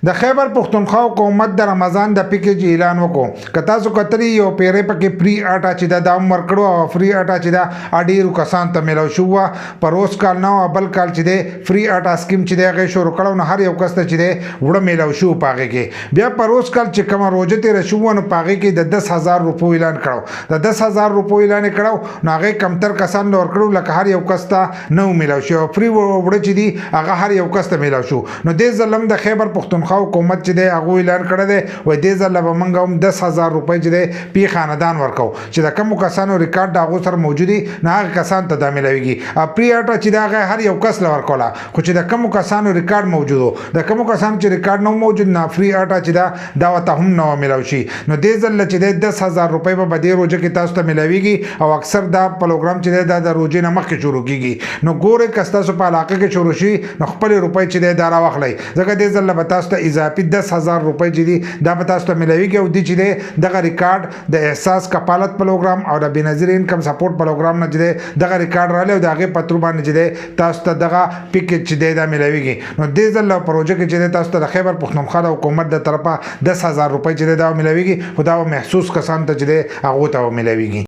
د خیبر پختونخوا حکومت د رمضان د پیکج اعلان وکړو. که تاسو کتلی یو پیری پکې فری آټا چې دا هم ورکړو او فری آټا چې دا ډېرو کسانو ته میلاو شو وه. پروس کال نه او بل کال چې دی فری آټا سکیم چې دی هغې شروع کړو نو هر یو کس ته چې دی وړه میلاو شو په هغې کې. بیا پروس کال چې کومه روژه تېره شوې وه نو په هغې کې د 10,000 روپو اعلان کړو. د 10,000 روپو اعلان یې کړو نو هغې کمتر کسانو له ورکړو لکه هر یو کس ته نه میلاو شو. فری وړه چې دي هغه هر یو کس ته میلاو شو. نو دې ځل هم د خیبر پختونخوا حکومت چې دی هغه اعلان کړی دی وایي دې ځل به موږ هم 10,000 روپۍ چې دی پی خاندان ورکوو چې د کومو کسانو ریکارډ د هغو سره موجود وي نو هغه کسانو ته دا میلاویږي. پری آټا چې دی هغه هر یو کس له ورکوله خو چې د کومو کسانو ریکارډ موجود و د کومو کسانو چې ریکارډ نه موجود نه فری آټا چې دا ورته هم نه میلاو شي. نو دې ځل چې دی 10,000 روپۍ به په دې روژه کې تاسو ته میلاویږي او اکثر دا پروګرام چې دی دا د روژې نه مخکې شروع کېږي. نو ګورئ که ستاسو په علاقه کې شروع شي نو خپلې روپۍ چې دی دا راواخلئ ځکه دې ځل به تاسو ته اضافي 10,000 روپۍ چې دي دا به تاسو ته میلاویږي او دې چې دی دغه ریکارډ د احساس کفالت پروګرام او د بېنظیر انکم سپورټ پروګرام نه چې دی دغه ریکارډ رالی او د هغې په تور باندې چې دی تاسو ته دغه پیکج چې دی دا میلاویږي. نو دې ځل په پروژه کې چې دی تاسو ته د خیبر پختونخوا د حکومت د طرفه 10,000 روپۍ چې دی دا میلاویږي خو دا محسوس کسانو ته چې دی هغو ته میلاویږي.